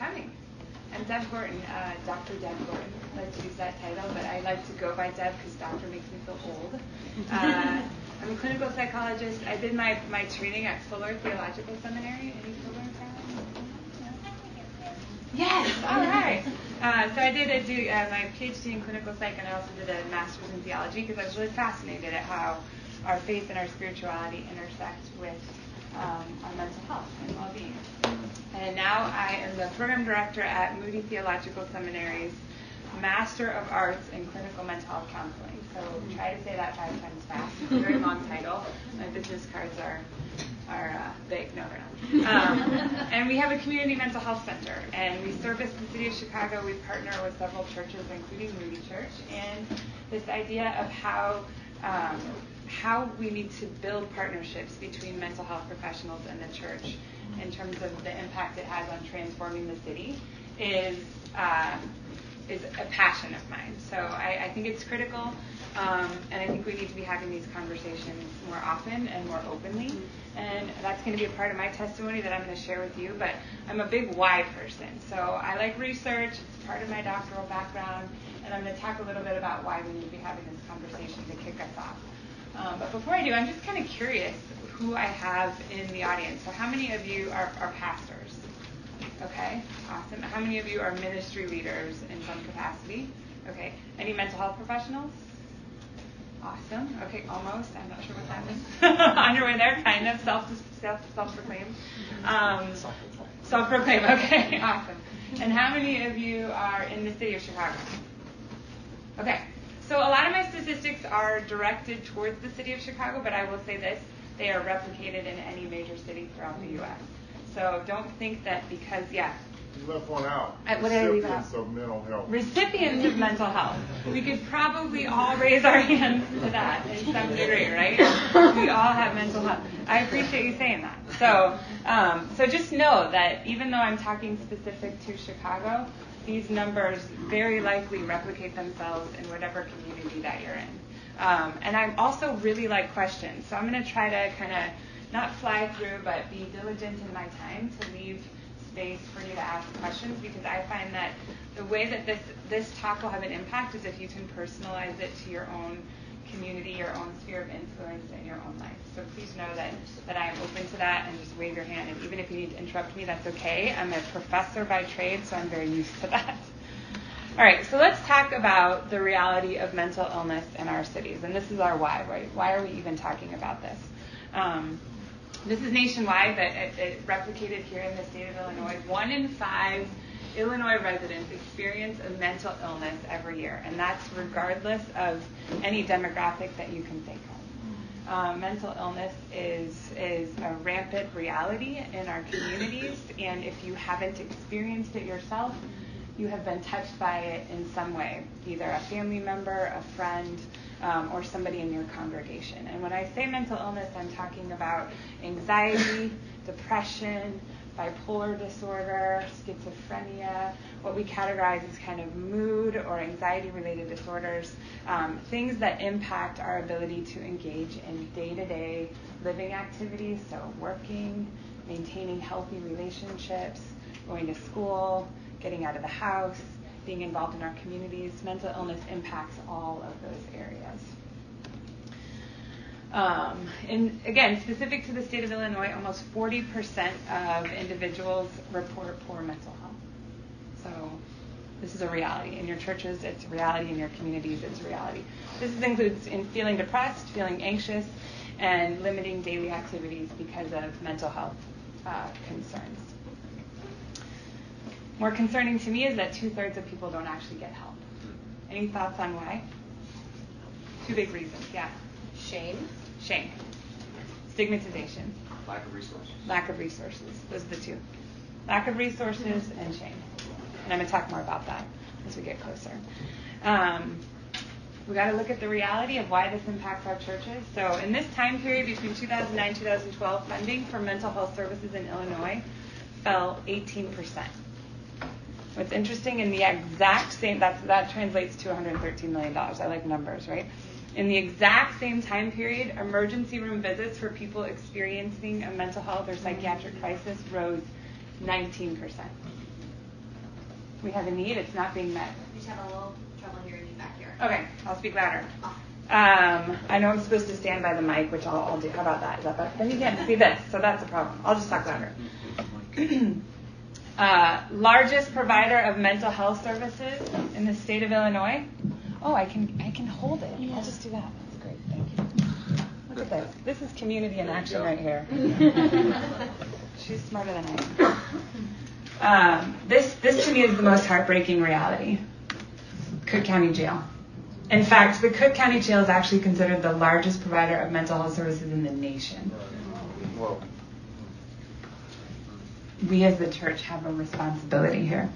coming. I'm Deb Gorton, Dr. Deb Gorton. I like to use that title, but I like to go by Deb because doctor makes me feel old. I'm a clinical psychologist. I did my training at Fuller Theological Seminary. Any Fuller fans? Yes, all right. So I did my PhD in clinical psych, and I also did a master's in theology because I was really fascinated at how our faith and our spirituality intersect with our mental health and well-being. And now I am the program director at Moody Theological Seminary's Master of Arts in Clinical Mental Health Counseling. So try to say that 5 times fast. It's a very long title. My business cards are big. No, they're not. And we have a community mental health center, and we service the city of Chicago. We partner with several churches, including Moody Church, and this idea of how we need to build partnerships between mental health professionals and the church in terms of the impact it has on transforming the city is a passion of mine. So I think it's critical, and I think we need to be having these conversations more often and more openly. And that's going to be a part of my testimony that I'm going to share with you. But I'm a big why person. So I like research. It's part of my doctoral background. And I'm going to talk a little bit about why we need to be having this conversation to kick us off. But before I do, I'm just kind of curious who I have in the audience. So how many of you are pastors? Okay, awesome. How many of you are ministry leaders in some capacity? Okay. Any mental health professionals? Awesome. Okay, almost. I'm not sure what that is. On your way there, kind of self-proclaimed. Self-proclaimed. Okay, awesome. And how many of you are in the city of Chicago? Okay. So a lot of my statistics are directed towards the city of Chicago, but I will say this: they are replicated in any major city throughout the U.S. So don't think that because, You left one out. What did I leave out? Recipients of mental health. Recipients of mental health. We could probably all raise our hands to that in some degree, right? We all have mental health. I appreciate you saying that. So just know that even though I'm talking specific to Chicago, these numbers very likely replicate themselves in whatever community that you're in. And I also really like questions. So I'm going to try to kind of not fly through, but be diligent in my time to leave space for you to ask questions, because I find that the way that this talk will have an impact is if you can personalize it to your own community, your own sphere of influence in your own life. So please know that I am open to that, and just wave your hand. And even if you need to interrupt me, that's okay. I'm a professor by trade, so I'm very used to that. All right, so let's talk about the reality of mental illness in our cities. And this is our why, right? Why are we even talking about this? This is nationwide, but it replicated here in the state of Illinois. 1 in 5 Illinois residents experience a mental illness every year, and that's regardless of any demographic that you can think of. Mental illness is a rampant reality in our communities, and if you haven't experienced it yourself, you have been touched by it in some way, either a family member, a friend, or somebody in your congregation. And when I say mental illness, I'm talking about anxiety, depression, bipolar disorder, schizophrenia, what we categorize as kind of mood or anxiety-related disorders, things that impact our ability to engage in day-to-day living activities, so working, maintaining healthy relationships, going to school, getting out of the house, being involved in our communities. Mental illness impacts all of those areas. And again, specific to the state of Illinois, almost 40% of individuals report poor mental health. So this is a reality. In your churches, it's a reality. In your communities, it's a reality. This includes in feeling depressed, feeling anxious, and limiting daily activities because of mental health concerns. More concerning to me is that 2/3 of people don't actually get help. Any thoughts on why? 2 big reasons, yeah. Shame. Stigmatization. Lack of resources. Lack of resources. Those are the 2. Lack of resources and shame. And I'm going to talk more about that as we get closer. We got to look at the reality of why this impacts our churches. So in this time period between 2009 and 2012, funding for mental health services in Illinois fell 18%. What's interesting, in the exact same, that translates to $113 million. I like numbers, right? In the exact same time period, emergency room visits for people experiencing a mental health or psychiatric crisis rose 19%. We have a need. It's not being met. We just have a little trouble hearing you back here. Okay, I'll speak louder. I know I'm supposed to stand by the mic, which I'll do. How about that? Is that better? Then you can't see this, so that's a problem. I'll just talk louder. Largest provider of mental health services in the state of Illinois. Oh, I can hold it. Yeah. I'll just do that. That's great. Thank you. Look at this. This is community in action right here. She's smarter than I am. This to me is the most heartbreaking reality. Cook County Jail. In fact, the Cook County Jail is actually considered the largest provider of mental health services in the nation. Whoa. We as the church have a responsibility here.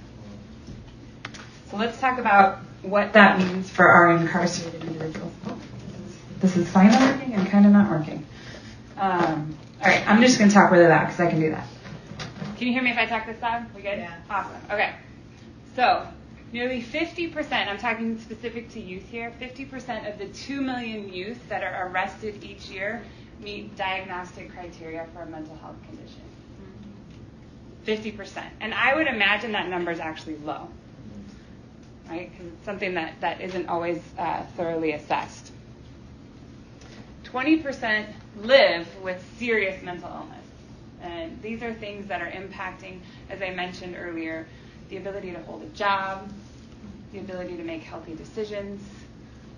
So let's talk about what that means for our incarcerated individuals. This is finally working and kind of not working. All right, I'm just going to talk really loud because I can do that. Can you hear me if I talk this loud? We good? Yeah. Awesome. Okay. So nearly 50%, I'm talking specific to youth here, 50% of the 2 million youth that are arrested each year meet diagnostic criteria for a mental health condition. 50%. And I would imagine that number is actually low, right? Because it's something that isn't always thoroughly assessed. 20% live with serious mental illness. And these are things that are impacting, as I mentioned earlier, the ability to hold a job, the ability to make healthy decisions.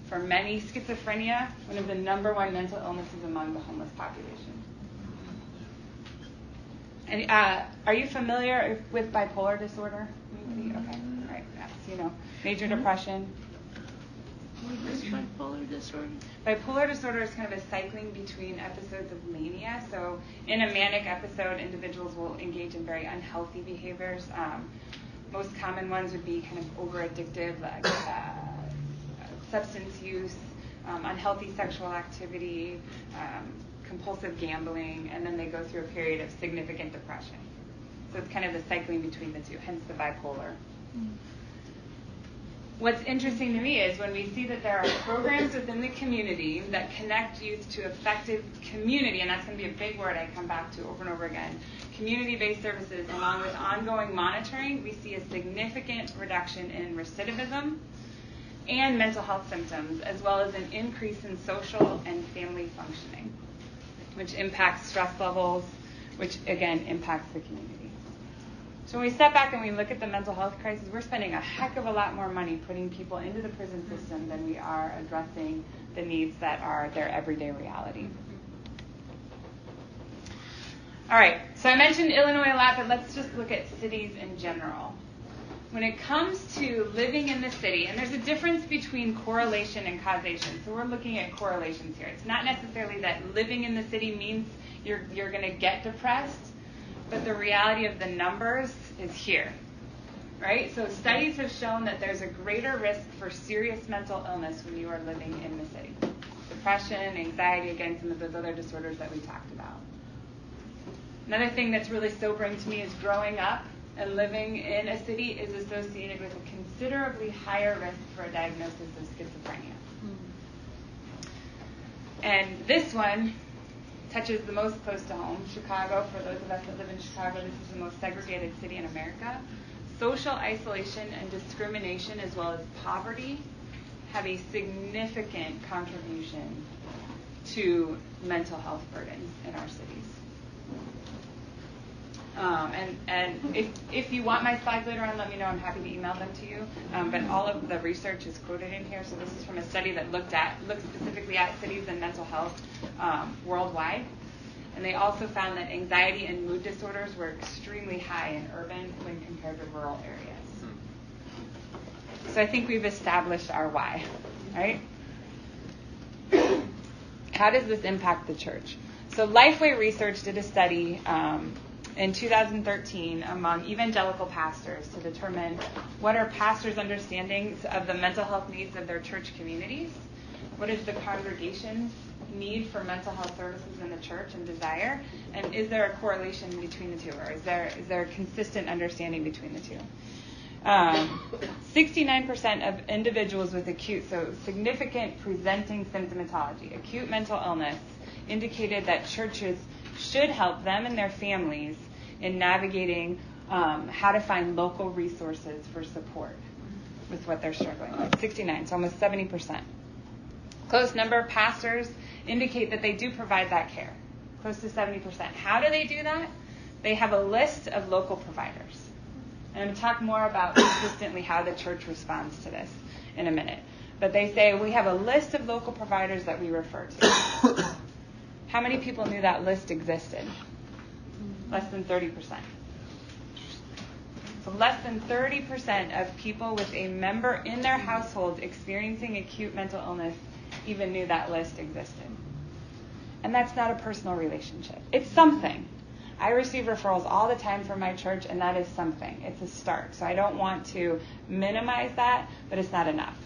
For many, schizophrenia, one of the number one mental illnesses among the homeless population. And are you familiar with bipolar disorder? Okay, all right. Yes, major depression. What is bipolar disorder? Bipolar disorder is kind of a cycling between episodes of mania. So in a manic episode, individuals will engage in very unhealthy behaviors. Most common ones would be kind of over-addictive, like substance use, unhealthy sexual activity, compulsive gambling, and then they go through a period of significant depression. So it's kind of the cycling between the two, hence the bipolar. What's interesting to me is when we see that there are programs within the community that connect youth to effective community, and that's going to be a big word I come back to over and over again, community-based services along with ongoing monitoring, we see a significant reduction in recidivism and mental health symptoms, as well as an increase in social and family functioning, which impacts stress levels, which again impacts the community. So when we step back and we look at the mental health crisis, we're spending a heck of a lot more money putting people into the prison system than we are addressing the needs that are their everyday reality. All right, so I mentioned Illinois a lot, but let's just look at cities in general. When it comes to living in the city, and there's a difference between correlation and causation, so we're looking at correlations here. It's not necessarily that living in the city means you're going to get depressed, but the reality of the numbers is here, right? So studies have shown that there's a greater risk for serious mental illness when you are living in the city. Depression, anxiety, again, some of those other disorders that we talked about. Another thing that's really sobering to me is growing up and living in a city is associated with a considerably higher risk for a diagnosis of schizophrenia. And this one touches the most close to home. Chicago, for those of us that live in Chicago, this is the most segregated city in America. Social isolation and discrimination, as well as poverty, have a significant contribution to mental health burdens in our cities. And if you want my slides later on, let me know. I'm happy to email them to you. But all of the research is quoted in here. So this is from a study that looked specifically at cities and mental health worldwide. And they also found that anxiety and mood disorders were extremely high in urban when compared to rural areas. So I think we've established our why, right? How does this impact the church? So Lifeway Research did a study in 2013 among evangelical pastors to determine what are pastors' understandings of the mental health needs of their church communities, what is the congregation's need for mental health services in the church and desire, and is there a correlation between the two, or is there a consistent understanding between the two? 69% of individuals with acute, so significant presenting symptomatology, acute mental illness, indicated that churches should help them and their families in navigating how to find local resources for support with what they're struggling with. 69, so almost 70%. Close number of pastors indicate that they do provide that care, close to 70%. How do they do that? They have a list of local providers. And I'm going to talk more about consistently how the church responds to this in a minute. But they say, we have a list of local providers that we refer to. How many people knew that list existed? Less than 30%. So less than 30% of people with a member in their household experiencing acute mental illness even knew that list existed. And that's not a personal relationship. It's something. I receive referrals all the time from my church, and that is something. It's a start. So I don't want to minimize that, but it's not enough.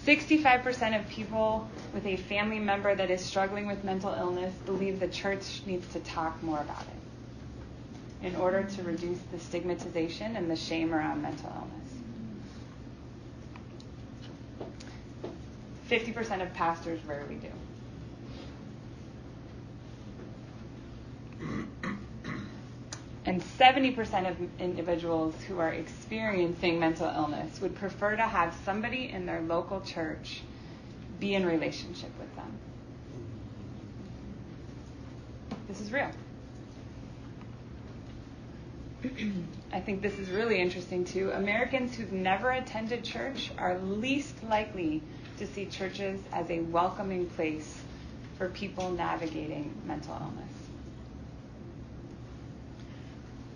65% of people with a family member that is struggling with mental illness believe the church needs to talk more about it in order to reduce the stigmatization and the shame around mental illness. 50% of pastors rarely do. And 70% of individuals who are experiencing mental illness would prefer to have somebody in their local church be in relationship with them. This is real. I think this is really interesting too. Americans who've never attended church are least likely to see churches as a welcoming place for people navigating mental illness.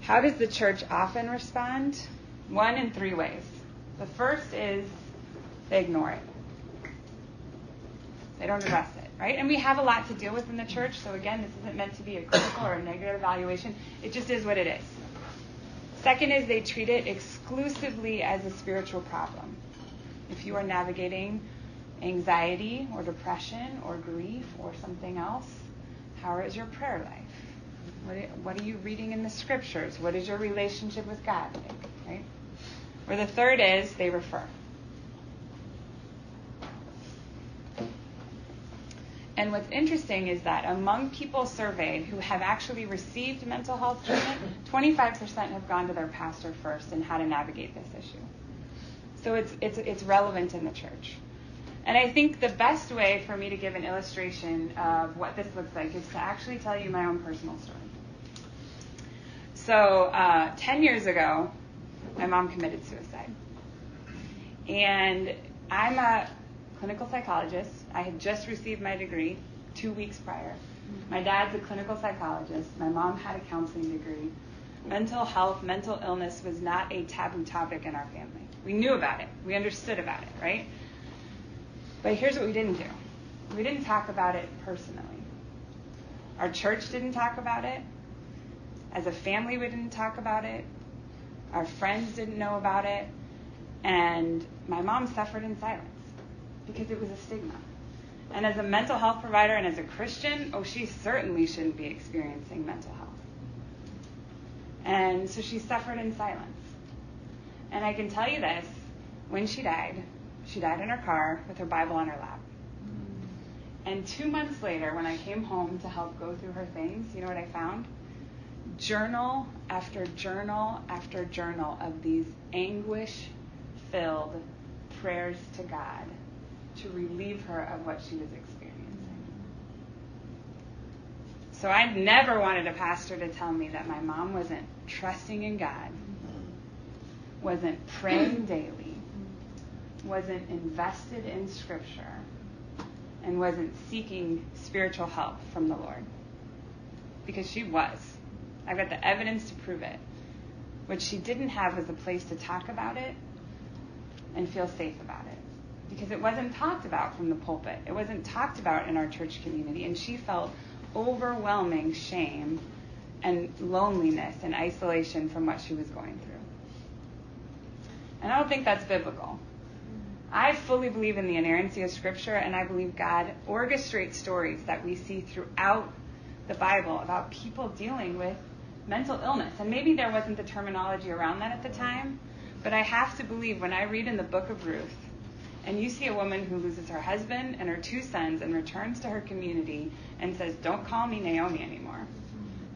How does the church often respond? One in three ways. The first is they ignore it. They don't address it, right? And we have a lot to deal with in the church, so again, this isn't meant to be a critical or a negative evaluation. It just is what it is. Second is they treat it exclusively as a spiritual problem. If you are navigating anxiety or depression or grief or something else, how is your prayer life? What are you reading in the scriptures? What is your relationship with God like, right? Or the third is they refer. And what's interesting is that among people surveyed who have actually received mental health treatment, 25% have gone to their pastor first and how to navigate this issue. So it's relevant in the church. And I think the best way for me to give an illustration of what this looks like is to actually tell you my own personal story. So 10 years ago, my mom committed suicide. And I'm a clinical psychologist. I had just received my degree 2 weeks prior. My dad's a clinical psychologist. My mom had a counseling degree. Mental health, mental illness was not a taboo topic in our family. We knew about it. We understood about it, right? But here's what we didn't do. We didn't talk about it personally. Our church didn't talk about it. As a family, we didn't talk about it. Our friends didn't know about it. And my mom suffered in silence because it was a stigma. And as a mental health provider and as a Christian, she certainly shouldn't be experiencing mental health. And so she suffered in silence. And I can tell you this, when she died in her car with her Bible on her lap. And 2 months later, when I came home to help go through her things, you know what I found? Journal after journal after journal of these anguish-filled prayers to God to relieve her of what she was experiencing. So I never wanted a pastor to tell me that my mom wasn't trusting in God, wasn't praying daily, wasn't invested in Scripture, and wasn't seeking spiritual help from the Lord. Because she was. I've got the evidence to prove it. What she didn't have was a place to talk about it and feel safe about it. Because it wasn't talked about from the pulpit. It wasn't talked about in our church community. And she felt overwhelming shame and loneliness and isolation from what she was going through. And I don't think that's biblical. I fully believe in the inerrancy of Scripture, and I believe God orchestrates stories that we see throughout the Bible about people dealing with mental illness. And maybe there wasn't the terminology around that at the time, but I have to believe when I read in the book of Ruth, and you see a woman who loses her husband and her 2 sons and returns to her community and says, "Don't call me Naomi anymore,"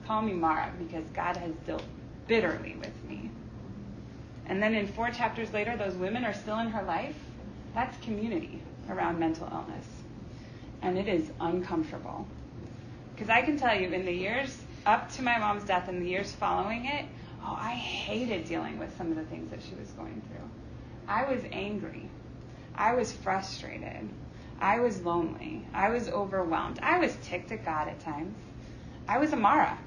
Call me Mara, because God has dealt bitterly with me. And then in 4 chapters later, those women are still in her life. That's community around mental illness. And it is uncomfortable. Because I can tell you, in the years up to my mom's death and the years following it, I hated dealing with some of the things that she was going through. I was angry. I was frustrated. I was lonely. I was overwhelmed. I was ticked at God at times. I was a Mara.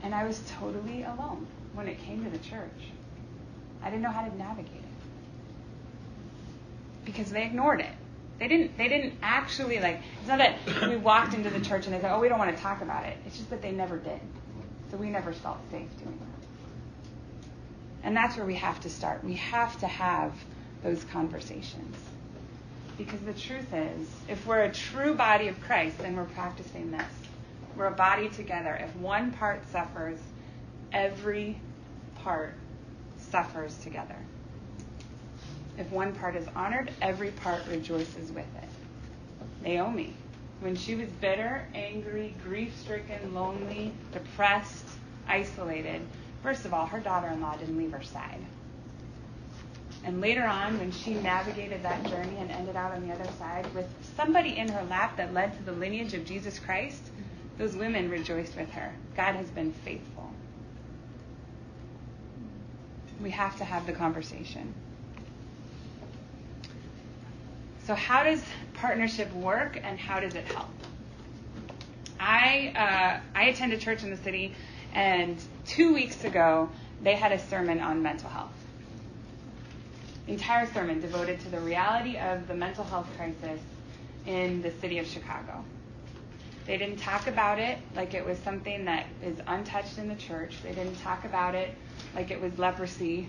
And I was totally alone when it came to the church. I didn't know how to navigate it. Because they ignored it. They didn't actually, it's not that we walked into the church and they said, we don't want to talk about it. It's just that they never did. So we never felt safe doing that. And that's where we have to start. We have to have those conversations. Because the truth is, if we're a true body of Christ, then we're practicing this. We're a body together. If one part suffers, every part suffers together. If one part is honored, every part rejoices with it. Naomi, when she was bitter, angry, grief-stricken, lonely, depressed, isolated, first of all, her daughter-in-law didn't leave her side. And later on, when she navigated that journey and ended out on the other side with somebody in her lap that led to the lineage of Jesus Christ, those women rejoiced with her. God has been faithful. We have to have the conversation. So how does partnership work and how does it help? I attend a church in the city, and 2 weeks ago, they had a sermon on mental health. The entire sermon devoted to the reality of the mental health crisis in the city of Chicago. They didn't talk about it like it was something that is untouched in the church. They didn't talk about it like it was leprosy,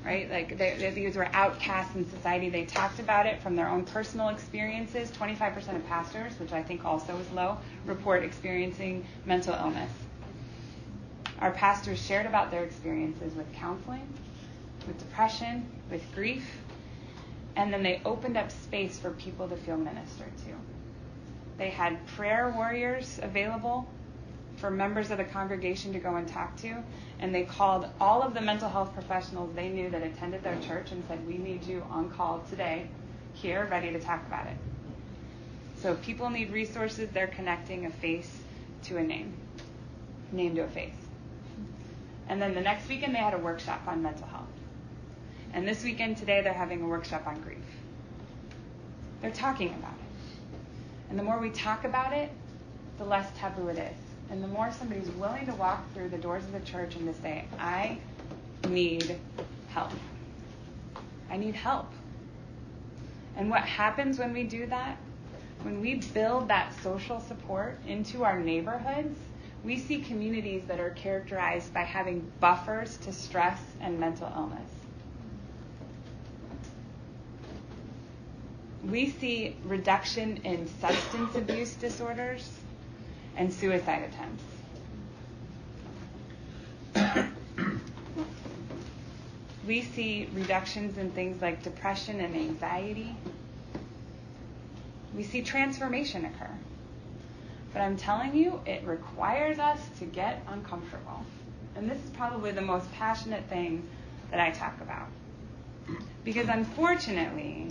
right? Like these were outcasts in society. They talked about it from their own personal experiences. 25% of pastors, which I think also is low, report experiencing mental illness. Our pastors shared about their experiences with counseling, with depression, with grief, and then they opened up space for people to feel ministered to. They had prayer warriors available for members of the congregation to go and talk to, and they called all of the mental health professionals they knew that attended their church and said, we need you on call today, here, ready to talk about it. So if people need resources, they're connecting a face to a name to a face. And then the next weekend, they had a workshop on mental health. And this weekend, today, they're having a workshop on grief. They're talking about it. And the more we talk about it, the less taboo it is. And the more somebody's willing to walk through the doors of the church and to say, I need help. I need help. And what happens when we do that? When we build that social support into our neighborhoods, we see communities that are characterized by having buffers to stress and mental illness. We see reduction in substance abuse disorders and suicide attempts. We see reductions in things like depression and anxiety. We see transformation occur. But I'm telling you, it requires us to get uncomfortable. And this is probably the most passionate thing that I talk about. Because unfortunately,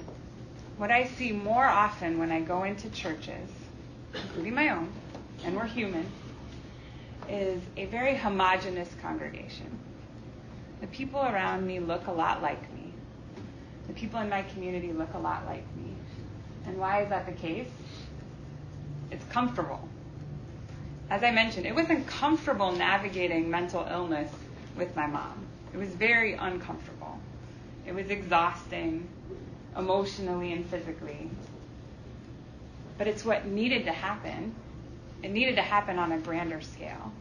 what I see more often when I go into churches, including my own, and we're human, is a very homogenous congregation. The people around me look a lot like me. The people in my community look a lot like me. And why is that the case? It's comfortable. As I mentioned, it wasn't comfortable navigating mental illness with my mom. It was very uncomfortable. It was exhausting, emotionally and physically. But it's what needed to happen. It needed to happen on a grander scale.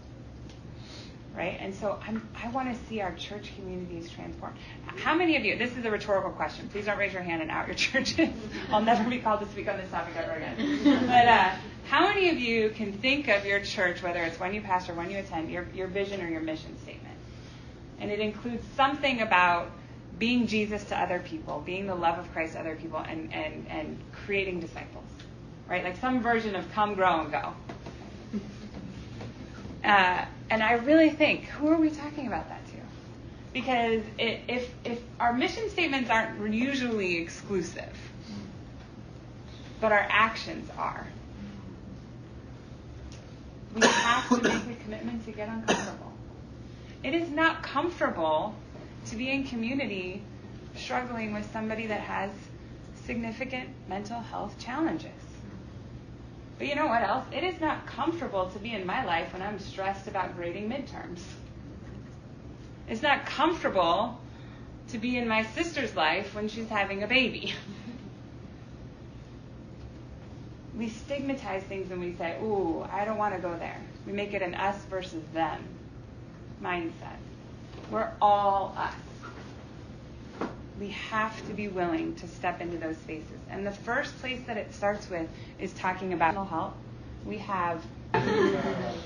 Right? And so I want to see our church communities transform. How many of you, this is a rhetorical question, please don't raise your hand and out your churches. I'll never be called to speak on this topic ever again. But how many of you can think of your church, whether it's one you pastor, one you attend, your vision or your mission statement? And it includes something about being Jesus to other people, being the love of Christ to other people, and creating disciples. Right? Like some version of come, grow, and go. And I really think, who are we talking about that to? Because if our mission statements aren't usually exclusive, but our actions are, we have to make a commitment to get uncomfortable. It is not comfortable to be in community struggling with somebody that has significant mental health challenges. But you know what else? It is not comfortable to be in my life when I'm stressed about grading midterms. It's not comfortable to be in my sister's life when she's having a baby. We stigmatize things and we say, ooh, I don't want to go there. We make it an us versus them mindset. We're all us. We have to be willing to step into those spaces. And the first place that it starts with is talking about mental health. We have,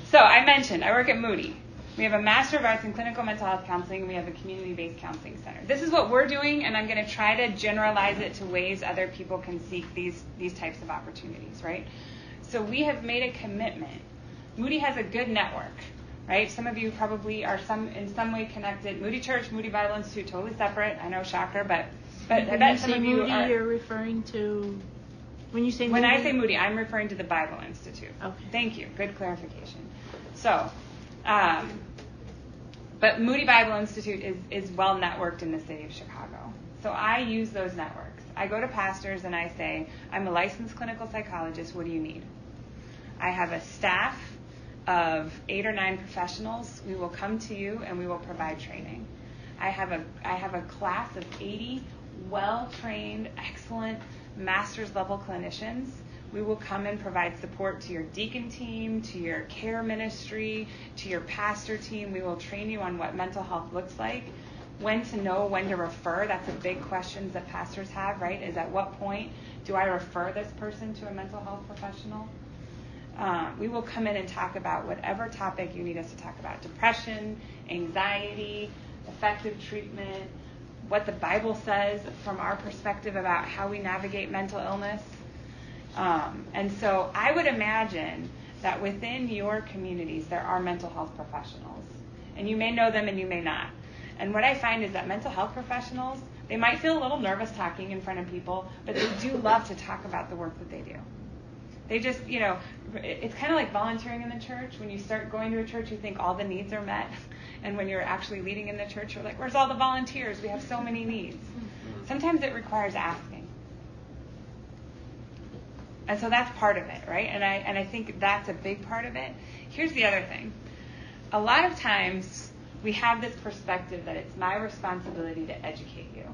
so I mentioned, I work at Moody. We have a Master of Arts in Clinical Mental Health Counseling, and we have a community-based counseling center. This is what we're doing, and I'm going to try to generalize it to ways other people can seek these types of opportunities, right? So we have made a commitment. Moody has a good network, right? Some of you probably are in some way connected. Moody Church, Moody Bible Institute, totally separate. I know, shocker, but I bet some of you Moody, are. You're referring to, when you say Moody? When I say Moody, I'm referring to the Bible Institute. Okay. Thank you. Good clarification. So, but Moody Bible Institute is well networked in the city of Chicago. So I use those networks. I go to pastors and I say, I'm a licensed clinical psychologist. What do you need? I have a staff of 8 or 9 professionals. We will come to you and we will provide training. I have a class of 80 well-trained, excellent master's level clinicians. We will come and provide support to your deacon team, to your care ministry, to your pastor team. We will train you on what mental health looks like, when to know when to refer. That's a big question that pastors have, right? Is at what point do I refer this person to a mental health professional? We will come in and talk about whatever topic you need us to talk about. Depression, anxiety, effective treatment, what the Bible says from our perspective about how we navigate mental illness. And so I would imagine that within your communities there are mental health professionals. And you may know them and you may not. And what I find is that mental health professionals, they might feel a little nervous talking in front of people, but they do love to talk about the work that they do. They just, it's kind of like volunteering in the church. When you start going to a church, you think all the needs are met. And when you're actually leading in the church, you're like, where's all the volunteers? We have so many needs. Sometimes it requires asking. And so that's part of it, right? And I think that's a big part of it. Here's the other thing. A lot of times we have this perspective that it's my responsibility to educate you.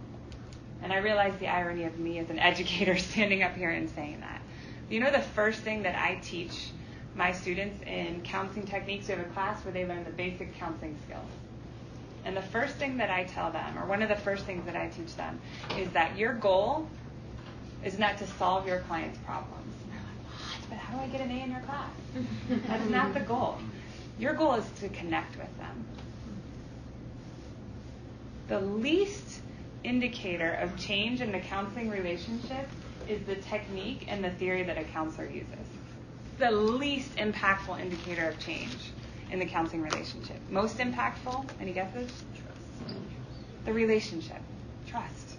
And I realize the irony of me as an educator standing up here and saying that. You know the first thing that I teach my students in counseling techniques, we have a class where they learn the basic counseling skills. And the first thing that I tell them, or one of the first things that I teach them, is that your goal is not to solve your client's problems. And they're like, what? But how do I get an A in your class? That's not the goal. Your goal is to connect with them. The least indicator of change in the counseling relationship is the technique and the theory that a counselor uses. The least impactful indicator of change in the counseling relationship. Most impactful, any guesses? Trust. The relationship. Trust.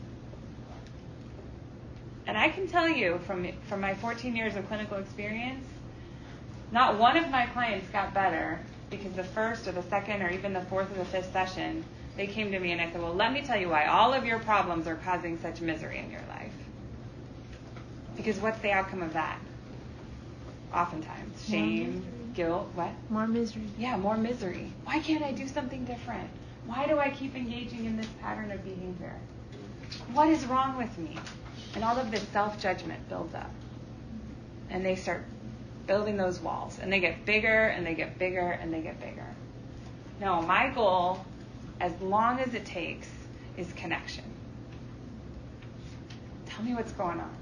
And I can tell you from my 14 years of clinical experience, not one of my clients got better because the first or the second or even the fourth or the fifth session, they came to me and I said, well, let me tell you why all of your problems are causing such misery in your life. Because what's the outcome of that? Oftentimes, shame, guilt, what? More misery. Yeah, more misery. Why can't I do something different? Why do I keep engaging in this pattern of behavior? What is wrong with me? And all of this self-judgment builds up. And they start building those walls. And they get bigger, and they get bigger, and they get bigger. No, my goal, as long as it takes, is connection. Tell me what's going on.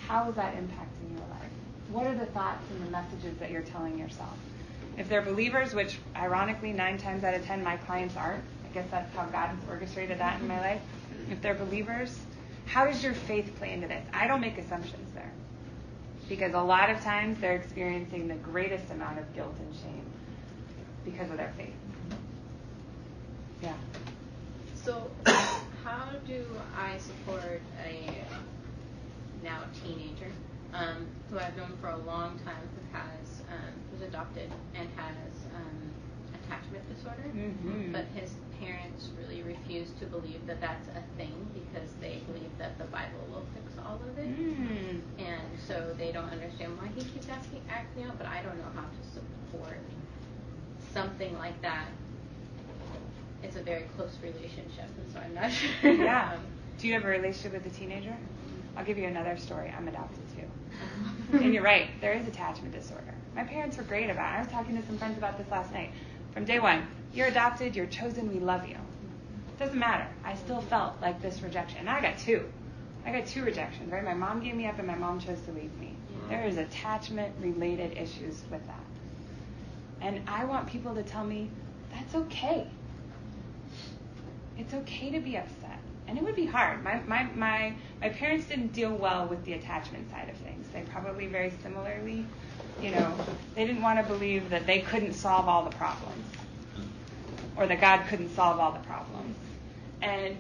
How is that impacting your life? What are the thoughts and the messages that you're telling yourself? If they're believers, which ironically 9 times out of 10 my clients aren't, I guess that's how God has orchestrated that in my life. If they're believers, how does your faith play into this? I don't make assumptions there. Because a lot of times they're experiencing the greatest amount of guilt and shame because of their faith. Yeah. So how do I support a now teenager who I've known for a long time who's adopted and has attachment disorder, but his parents really refuse to believe that that's a thing because they believe that the Bible will fix all of it, and so they don't understand why he keeps acting out. But I don't know how to support something like that. It's a very close relationship, and so I'm not sure. Yeah. Do you have a relationship with a teenager? I'll give you another story. I'm adopted too. And you're right, there is attachment disorder. My parents were great about it. I was talking to some friends about this last night. From day one, you're adopted, you're chosen, we love you. It doesn't matter. I still felt like this rejection. And I got two. I got two rejections, right? My mom gave me up and my mom chose to leave me. There is attachment-related issues with that. And I want people to tell me, that's okay. It's okay to be upset. And it would be hard. My parents didn't deal well with the attachment side of things. They probably very similarly, they didn't want to believe that they couldn't solve all the problems or that God couldn't solve all the problems. And,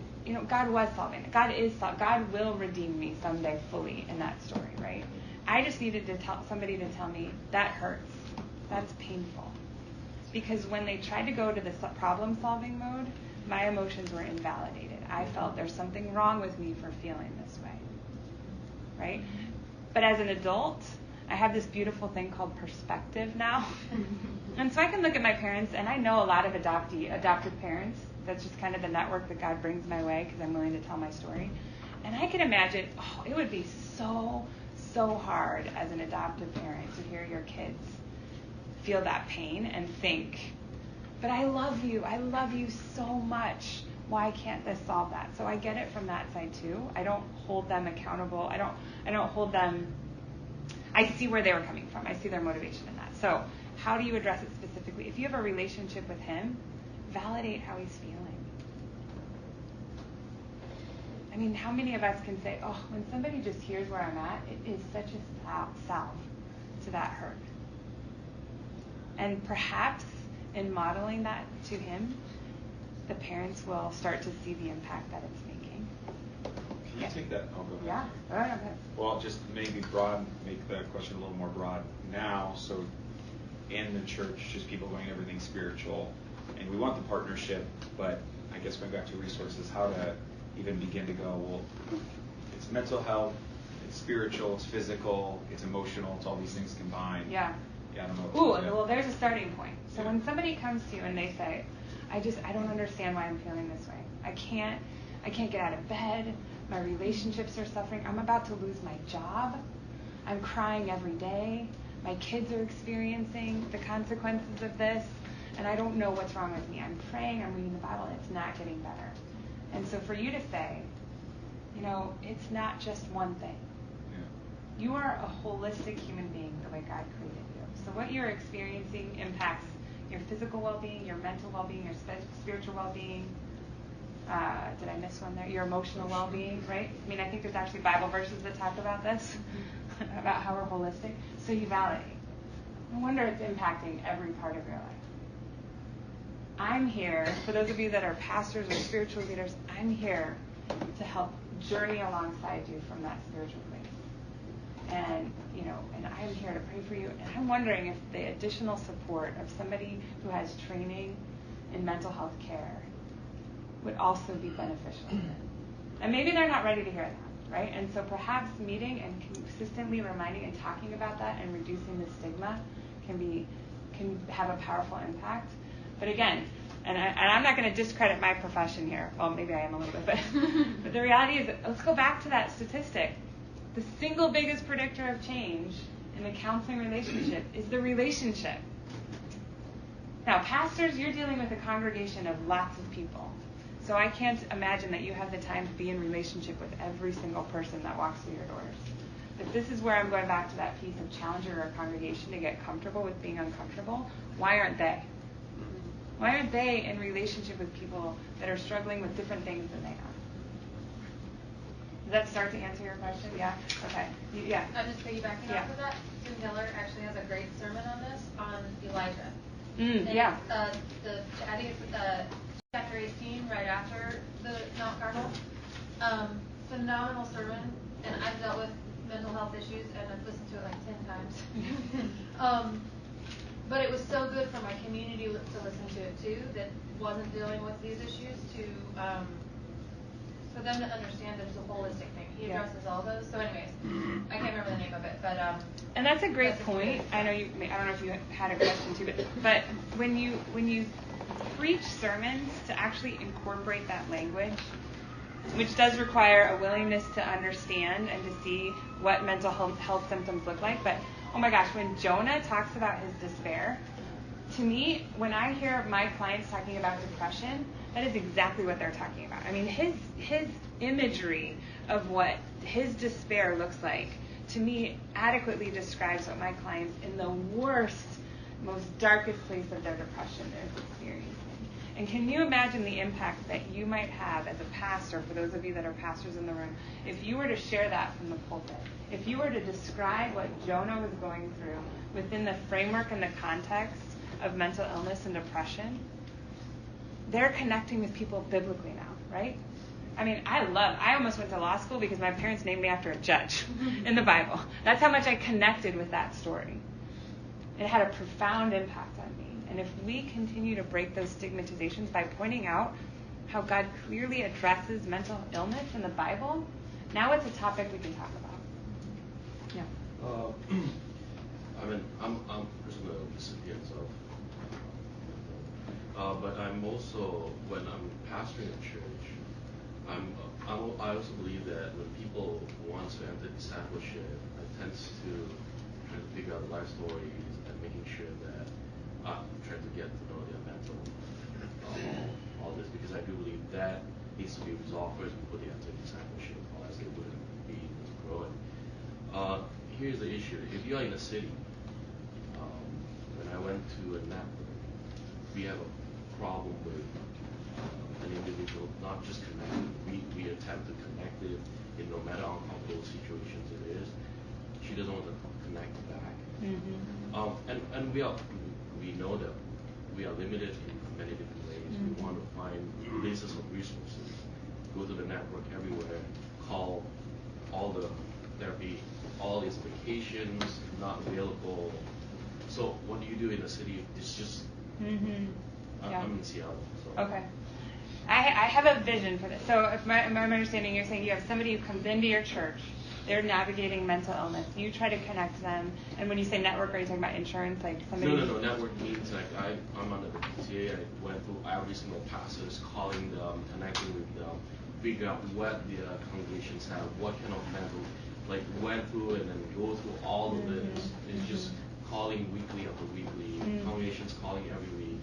God was solving it. God will redeem me someday fully in that story, right? I just needed to tell somebody to tell me, that hurts. That's painful. Because when they tried to go to the problem-solving mode, my emotions were invalidated. I felt there's something wrong with me for feeling this way, right? But as an adult, I have this beautiful thing called perspective now. And so I can look at my parents, and I know a lot of adopted parents. That's just kind of the network that God brings my way because I'm willing to tell my story. And I can imagine, it would be so hard as an adoptive parent to hear your kids feel that pain and think, but I love you so much. Why can't this solve that? So I get it from that side too. I don't hold them accountable. I don't hold them. I see where they were coming from. I see their motivation in that. So how do you address it specifically? If you have a relationship with him, validate how he's feeling. I mean, how many of us can say, when somebody just hears where I'm at, it is such a salve to that hurt. And perhaps in modeling that to him, the parents will start to see the impact that it's making. Can you take that? Go ahead. Yeah. Go ahead. Well, just make that question a little more broad now. So in the church, just people going everything spiritual, and we want the partnership, but I guess going back to resources, how to even begin to go, well, it's mental health, it's spiritual, it's physical, it's emotional, it's all these things combined. Yeah. I don't know. Well, there's a starting point. So when somebody comes to you and they say, I don't understand why I'm feeling this way. I can't get out of bed. My relationships are suffering. I'm about to lose my job. I'm crying every day. My kids are experiencing the consequences of this, and I don't know what's wrong with me. I'm praying, I'm reading the Bible, and it's not getting better. And so for you to say, it's not just one thing. Yeah. You are a holistic human being the way God created you. So what you're experiencing impacts your physical well-being, your mental well-being, your spiritual well-being. Did I miss one there? Your emotional well-being, right? I mean, I think there's actually Bible verses that talk about this, about how we're holistic. So you validate. No wonder it's impacting every part of your life. I'm here, for those of you that are pastors or spiritual leaders, I'm here to help journey alongside you from that spiritual place. And, and I'm here to pray for you. And I'm wondering if the additional support of somebody who has training in mental health care would also be beneficial. And maybe they're not ready to hear that, right? And so perhaps meeting and consistently reminding and talking about that and reducing the stigma can have a powerful impact. But again, and I'm not going to discredit my profession here. Well, maybe I am a little bit, but the reality is, let's go back to that statistic. The single biggest predictor of change in the counseling relationship is the relationship. Now, pastors, you're dealing with a congregation of lots of people. So I can't imagine that you have the time to be in relationship with every single person that walks through your doors. But this is where I'm going back to that piece of challenging our congregation to get comfortable with being uncomfortable. Why aren't they? Why aren't they in relationship with people that are struggling with different things than they are? Does that start to answer your question? Yeah? Okay. Yeah. I'm just piggybacking off of that. Tim Keller actually has a great sermon on this, on Elijah. Yeah. I think it's chapter 18, right after the Mount Carmel. Phenomenal sermon, and I've dealt with mental health issues, and I've listened to it like 10 times. But it was so good for my community to listen to it too, that wasn't dealing with these issues, for them to understand that it's a holistic thing. He addresses all those. So anyways, I can't remember the name of it, but and that's a great point. I know you. I don't know if you had a question too, but when you preach sermons to actually incorporate that language, which does require a willingness to understand and to see what mental health symptoms look like. But oh my gosh, when Jonah talks about his despair, to me, when I hear my clients talking about depression, that is exactly what they're talking about. I mean, his imagery of what his despair looks like, to me, adequately describes what my clients in the worst, most darkest place of their depression is experiencing. And can you imagine the impact that you might have as a pastor, for those of you that are pastors in the room, if you were to share that from the pulpit? If you were to describe what Jonah was going through within the framework and the context of mental illness and depression, they're connecting with people biblically now, right? I mean, I almost went to law school because my parents named me after a judge in the Bible. That's how much I connected with that story. It had a profound impact on me. And if we continue to break those stigmatizations by pointing out how God clearly addresses mental illness in the Bible, now it's a topic we can talk about. Yeah. I mean, I'm personally a recipient of, but I'm also, when I'm pastoring a church, I also believe that when people want to enter discipleship, I tend to try to figure out life stories and making sure that I'm trying to get to know their mental, all this, because I do believe that needs to be resolved first before they enter discipleship, or else they wouldn't be able to grow it. Here's the issue. If you're in a city, when I went to a network, we have a problem with an individual not just connected. We attempt to connect it in no matter how close situations it is. She doesn't want to connect back. And we know that we are limited in many different ways. We want to find places of resources, go to the network everywhere, call all the therapy, all its vacations not available. So what do you do in a city? It's just I'm in Seattle. So. Okay. I have a vision for this. So if my understanding, you're saying you have somebody who comes into your church, they're navigating mental illness. You try to connect them. And when you say network, are you talking about insurance? Like somebody? No. Network means like I'm under the PTA. I went through every single pastors, calling them, connecting with them, figure out what the congregations have, what kind of mental, like went through and then go through all of this. It's just calling weekly after weekly, congregations calling every week,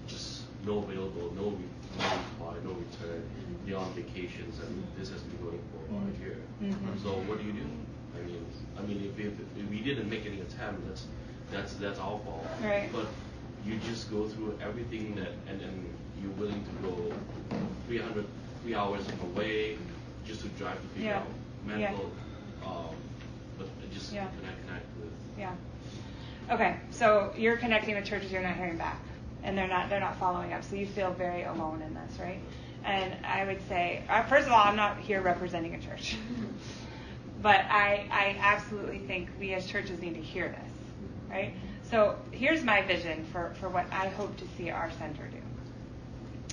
just no available, no reply, no return. They're on vacations, and this has been going for about a year. So what do you do? I mean, if we didn't make any attempt, that's our fault. Right. But you just go through everything and you're willing to go 3 hours away just to drive to figure out mental, but just connect with. Yeah. Okay, so you're connecting with churches you're not hearing back, and they're not following up, so you feel very alone in this, right? And I would say, first of all, I'm not here representing a church, but I absolutely think we as churches need to hear this, right? So here's my vision for what I hope to see our center do.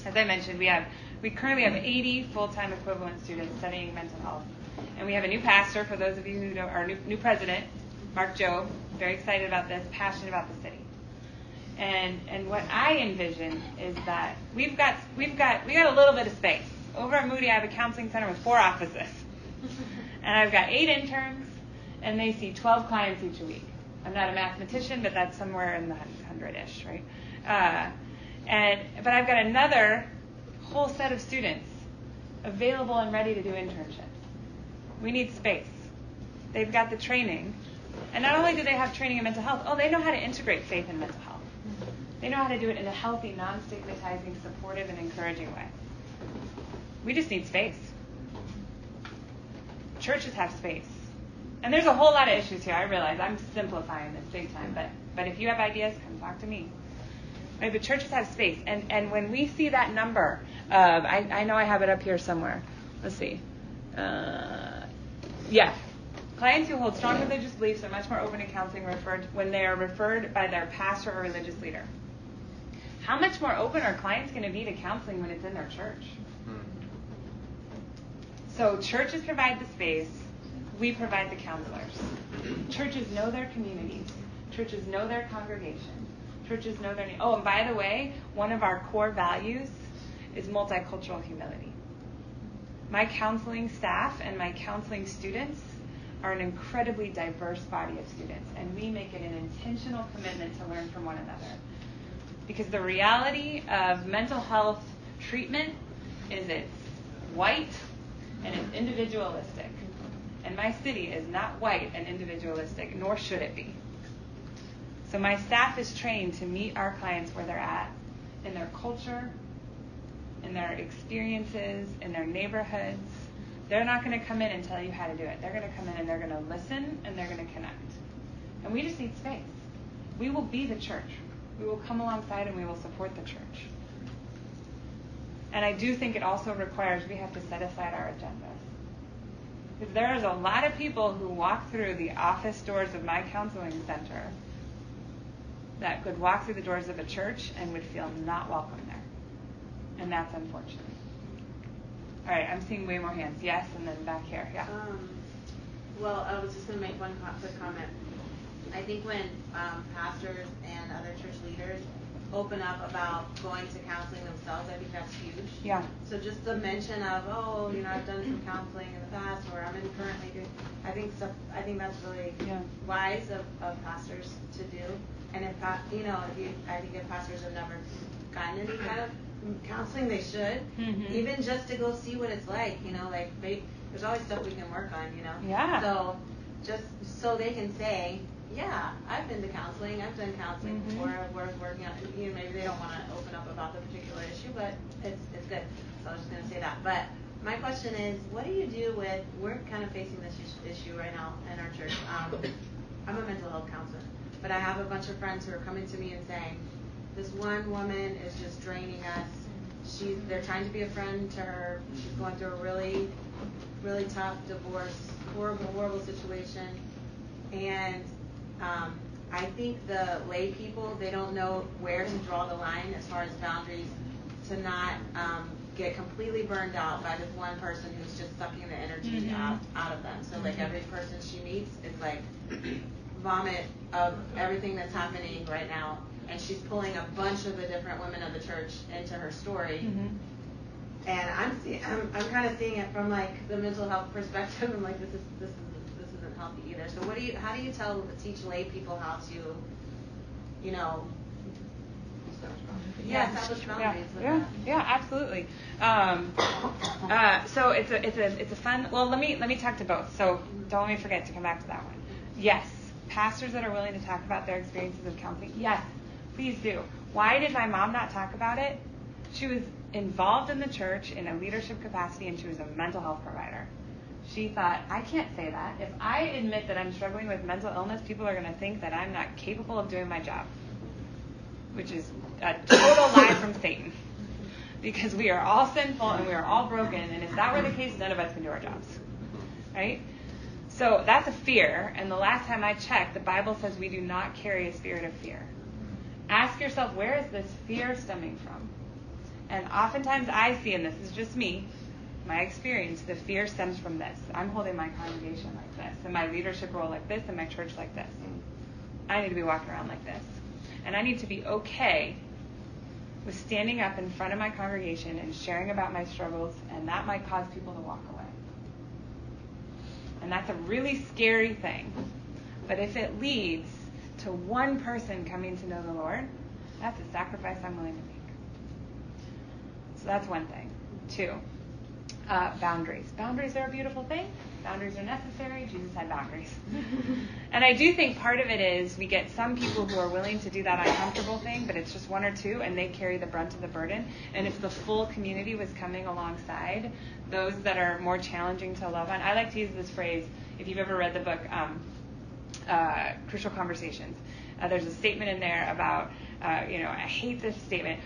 As I mentioned, we currently have 80 full-time equivalent students studying mental health, and we have a new pastor. For those of you who know, our new president, Mark Jobe, very excited about this, passionate about the city. And what I envision is that we've got a little bit of space. Over at Moody, I have a counseling center with 4 offices. And I've got 8 interns, and they see 12 clients each week. I'm not a mathematician, but that's somewhere in the 100-ish, right? But I've got another whole set of students available and ready to do internships. We need space. They've got the training. And not only do they have training in mental health, they know how to integrate faith in mental health. They know how to do it in a healthy, non-stigmatizing, supportive, and encouraging way. We just need space. Churches have space. And there's a whole lot of issues here. I realize I'm simplifying this big time, but if you have ideas, come talk to me. Right? But churches have space. And when we see that number of, I know I have it up here somewhere. Let's see. Clients who hold strong religious beliefs are much more open to counseling when they are referred by their pastor or religious leader. How much more open are clients going to be to counseling when it's in their church? So churches provide the space. We provide the counselors. Churches know their communities. Churches know their congregation. Churches know their name. Oh, and by the way, one of our core values is multicultural humility. My counseling staff and my counseling students are an incredibly diverse body of students, and we make it an intentional commitment to learn from one another. Because the reality of mental health treatment is it's white and it's individualistic. And my city is not white and individualistic, nor should it be. So my staff is trained to meet our clients where they're at, in their culture, in their experiences, in their neighborhoods. They're not going to come in and tell you how to do it. They're going to come in and they're going to listen and they're going to connect. And we just need space. We will be the church. We will come alongside and we will support the church. And I do think it also requires we have to set aside our agendas. Because there's a lot of people who walk through the office doors of my counseling center that could walk through the doors of a church and would feel not welcome there. And that's unfortunate. All right, I'm seeing way more hands. Yes, and then back here. Yeah. Well, I was just going to make one quick comment. I think when pastors and other church leaders open up about going to counseling themselves, I think that's huge. Yeah. So just the mention of, I've done some counseling in the past, or I'm currently doing, I think that's really wise of pastors to do. And if I think if pastors have never gotten any kind of counseling, they should, even just to go see what it's like. There's always stuff we can work on. Yeah. So just so they can say, yeah, I've been to counseling. I've done counseling before. We're working on. Maybe they don't want to open up about the particular issue, but it's good. So I was just going to say that. But my question is, what do you do with? We're kind of facing this issue right now in our church. I'm a mental health counselor, but I have a bunch of friends who are coming to me and saying, this one woman is just draining us. They're trying to be a friend to her. She's going through a really, really tough divorce, horrible situation. And I think the lay people, they don't know where to draw the line as far as boundaries to not get completely burned out by this one person who's just sucking the energy out of them. So like every person she meets is like vomit of everything that's happening right now. And she's pulling a bunch of the different women of the church into her story. And I'm kind of seeing it from like the mental health perspective. I'm like, this isn't healthy either. So how do you teach lay people how to, establish boundaries? Yeah, absolutely. So it's a fun. Well, let me talk to both. So don't let me forget to come back to that one. Yes, pastors that are willing to talk about their experiences of counseling. Yes, please do. Why did my mom not talk about it? She was involved in the church in a leadership capacity, and she was a mental health provider. She thought, I can't say that. If I admit that I'm struggling with mental illness, people are going to think that I'm not capable of doing my job, which is a total lie from Satan. Because we are all sinful and we are all broken, and if that were the case, none of us can do our jobs. Right? So that's a fear, and the last time I checked, the Bible says we do not carry a spirit of fear. Ask yourself, where is this fear stemming from? And oftentimes I see, and this is just me, my experience, the fear stems from this. I'm holding my congregation like this, and my leadership role like this, and my church like this. I need to be walking around like this. And I need to be okay with standing up in front of my congregation and sharing about my struggles, and that might cause people to walk away. And that's a really scary thing. But if it leads to one person coming to know the Lord, that's a sacrifice I'm willing to make. So that's one thing. 2, boundaries. Boundaries are a beautiful thing. Boundaries are necessary. Jesus had boundaries. And I do think part of it is we get some people who are willing to do that uncomfortable thing, but it's just 1 or 2, and they carry the brunt of the burden. And if the full community was coming alongside those that are more challenging to love on, I like to use this phrase, if you've ever read the book, Crucial Conversations. There's a statement in there about I hate this statement.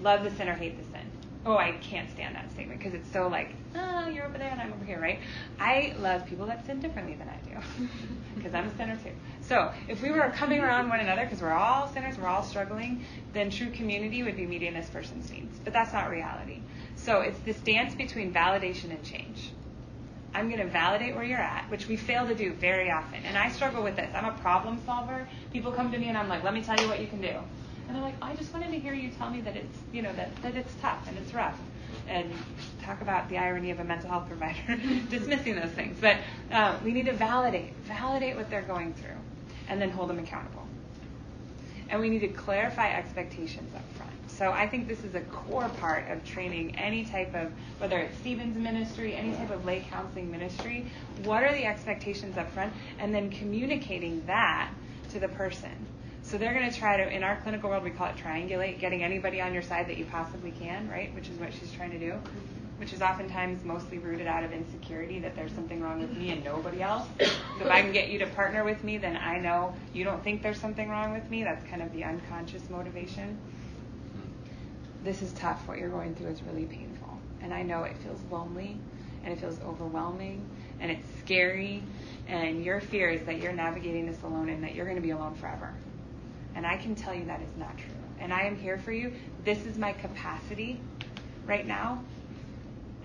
Love the sin or hate the sin. Oh, I can't stand that statement because it's so like, oh, you're over there and I'm over here, right? I love people that sin differently than I do because I'm a sinner too. So if we were coming around one another because we're all sinners, we're all struggling, then true community would be meeting this person's needs. But that's not reality. So it's this dance between validation and change. I'm going to validate where you're at, which we fail to do very often. And I struggle with this. I'm a problem solver. People come to me and I'm like, let me tell you what you can do. And they're like, I just wanted to hear you tell me that it's, that it's tough and it's rough. And talk about the irony of a mental health provider dismissing those things. But we need to validate what they're going through, and then hold them accountable. And we need to clarify expectations up front. So I think this is a core part of training any type of, whether it's Stephen's ministry, any type of lay counseling ministry. What are the expectations up front? And then communicating that to the person. So they're going to try to, in our clinical world, we call it triangulate, getting anybody on your side that you possibly can, right? Which is what she's trying to do, which is oftentimes mostly rooted out of insecurity that there's something wrong with me and nobody else. So if I can get you to partner with me, then I know you don't think there's something wrong with me. That's kind of the unconscious motivation. This is tough. What you're going through is really painful. And I know it feels lonely and it feels overwhelming and it's scary. And your fear is that you're navigating this alone and that you're going to be alone forever. And I can tell you that is not true. And I am here for you. This is my capacity right now.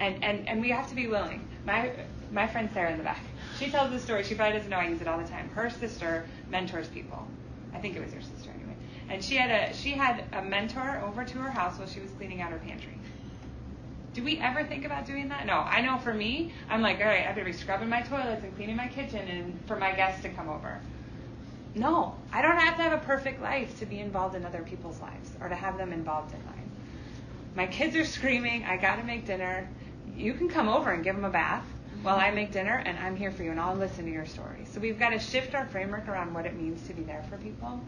And we have to be willing. My friend Sarah in the back, she tells the story. She probably doesn't know I use it all the time. Her sister mentors people. I think it was your sister anyway. And she had a mentor over to her house while she was cleaning out her pantry. Do we ever think about doing that? No. I know for me, I'm like, all right, I better be scrubbing my toilets and cleaning my kitchen and for my guests to come over. No, I don't have to have a perfect life to be involved in other people's lives or to have them involved in mine. My kids are screaming, I got to make dinner. You can come over and give them a bath while I make dinner, and I'm here for you, and I'll listen to your story. So we've got to shift our framework around what it means to be there for people.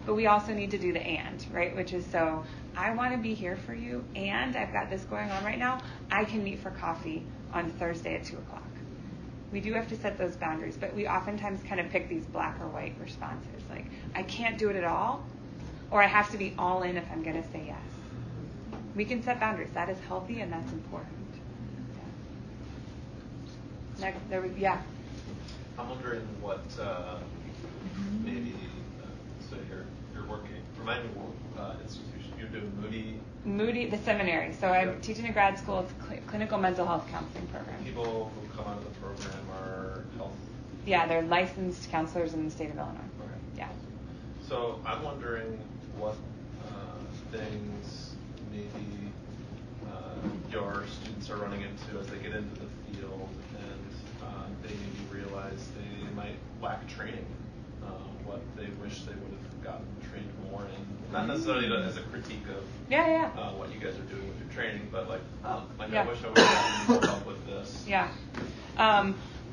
But we also need to do the and, right? Which is, so I want to be here for you, and I've got this going on right now. I can meet for coffee on Thursday at 2 o'clock. We do have to set those boundaries, but we oftentimes kind of pick these black or white responses. Like, I can't do it at all, or I have to be all in if I'm going to say yes. We can set boundaries. That is healthy, and that's important. Yeah. Next, yeah. I'm wondering what maybe, so you're working, remind me what institution, you're doing Moody, the seminary. So I'm teaching a grad school. It's a clinical mental health counseling program. People who come out of the program are health? Yeah, they're licensed counselors in the state of Illinois. Okay. Yeah. So I'm wondering what things maybe your students are running into as they get into the field and they maybe realize they might lack training, what they wish they would have gotten trained more in. Not necessarily as a critique of what you guys are doing with your training, but like I wish I would have gotten more help with this. Yeah.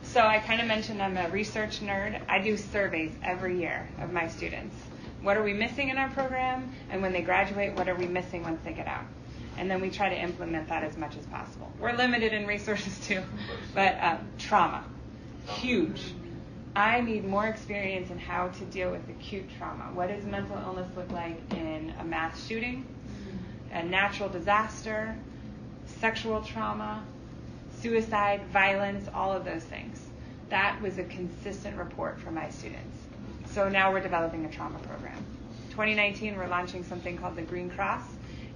So I kind of mentioned I'm a research nerd. I do surveys every year of my students. What are we missing in our program? And when they graduate, what are we missing once they get out? And then we try to implement that as much as possible. We're limited in resources too, but trauma, huge. I need more experience in how to deal with acute trauma. What does mental illness look like in a mass shooting, a natural disaster, sexual trauma, suicide, violence, all of those things? That was a consistent report from my students. So now we're developing a trauma program. 2019, we're launching something called the Green Cross.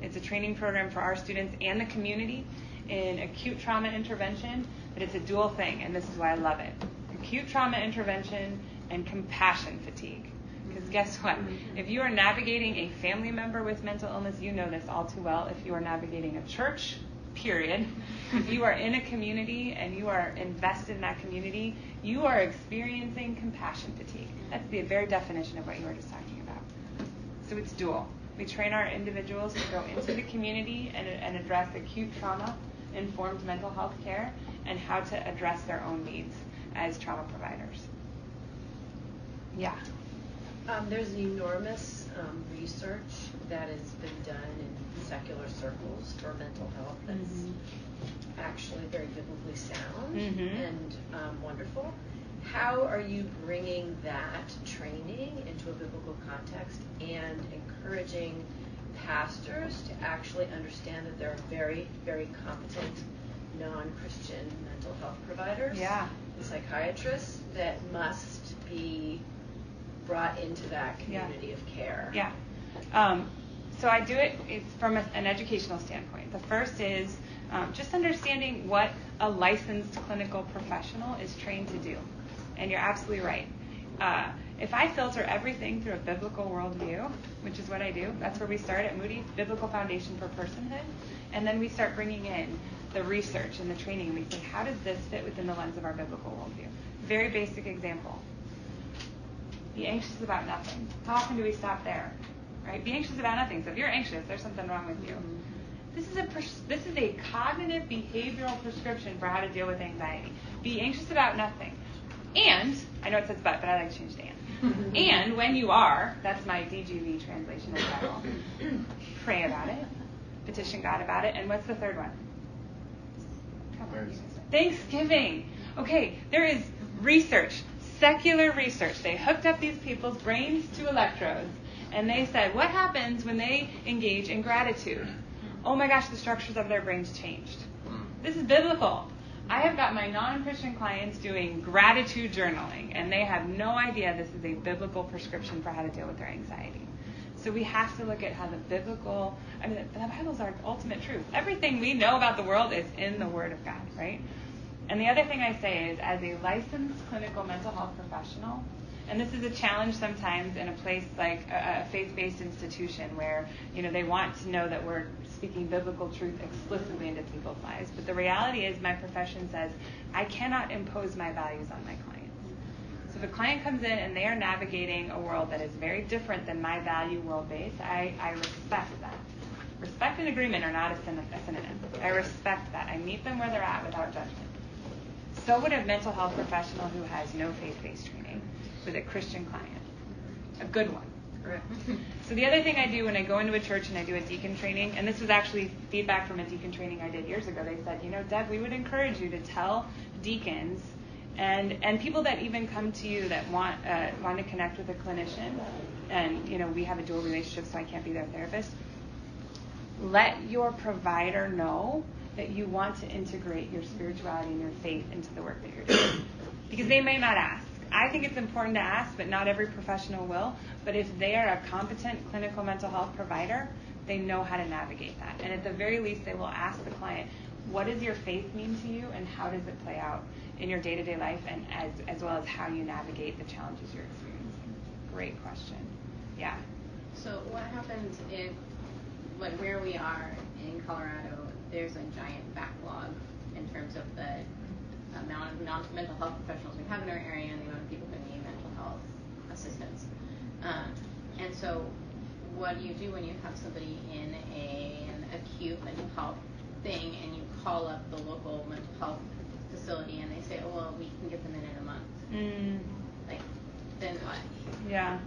It's a training program for our students and the community in acute trauma intervention, but it's a dual thing, and this is why I love it. Acute trauma intervention and compassion fatigue. Because guess what? If you are navigating a family member with mental illness, you know this all too well. If you are navigating a church, period. If you are in a community and you are invested in that community, you are experiencing compassion fatigue. That's the very definition of what you were just talking about. So it's dual. We train our individuals to go into the community and address acute trauma-informed mental health care and how to address their own needs as trauma providers. Yeah. There's enormous research that has been done in secular circles for mental health that's actually very biblically sound and wonderful. how are you bringing that training into a biblical context and encouraging pastors to actually understand that there are very, very competent non-Christian mental health providers, psychiatrists that must be brought into that community of care? Yeah. So I do it's from an educational standpoint. The first is just understanding what a licensed clinical professional is trained to do. And you're absolutely right. If I filter everything through a biblical worldview, which is what I do, that's where we start at Moody, Biblical Foundation for Personhood, and then we start bringing in the research and the training, and we say, how does this fit within the lens of our biblical worldview? Very basic example. Be anxious about nothing. How often do we stop there? Right? Be anxious about nothing. So if you're anxious, there's something wrong with you. This is a cognitive behavioral prescription for how to deal with anxiety. Be anxious about nothing. And, I know it says but I like to change to and. And when you are, that's my DGV translation of the Bible, pray about it, petition God about it, and what's the third one? Come on. Thanksgiving. Okay, there is research, secular research. They hooked up these people's brains to electrodes, and they said, what happens when they engage in gratitude? Oh my gosh, the structures of their brains changed. This is biblical. I have got my non-Christian clients doing gratitude journaling, and they have no idea this is a biblical prescription for how to deal with their anxiety. So we have to look at how the Bible's our ultimate truth. Everything we know about the world is in the Word of God, right? And the other thing I say is, as a licensed clinical mental health professional, and this is a challenge sometimes in a place like a faith-based institution where, they want to know that we're speaking biblical truth explicitly into people's lives. But the reality is my profession says I cannot impose my values on my clients. So if a client comes in and they are navigating a world that is very different than my value world base, I respect that. Respect and agreement are not a synonym. I respect that. I meet them where they're at without judgment. So would a mental health professional who has no faith-based training with a Christian client. A good one. Correct. So the other thing I do when I go into a church and I do a deacon training, and this was actually feedback from a deacon training I did years ago. They said, Deb, we would encourage you to tell deacons and people that even come to you that want to connect with a clinician, and we have a dual relationship, so I can't be their therapist. Let your provider know that you want to integrate your spirituality and your faith into the work that you're doing, because they may not ask. I think it's important to ask, but not every professional will. But if they are a competent clinical mental health provider, they know how to navigate that. And at the very least, they will ask the client, what does your faith mean to you, and how does it play out in your day-to-day life, and as well as how you navigate the challenges you're experiencing? Great question. Yeah. So what happens if, like where we are in Colorado, there's a giant backlog in terms of the amount of mental health professionals we have in our area and the amount of people who need mental health assistance. And so what do you do when you have somebody in an acute mental health thing and you call up the local mental health facility and they say, oh, well, we can get them in a month? Like, then what? Yeah.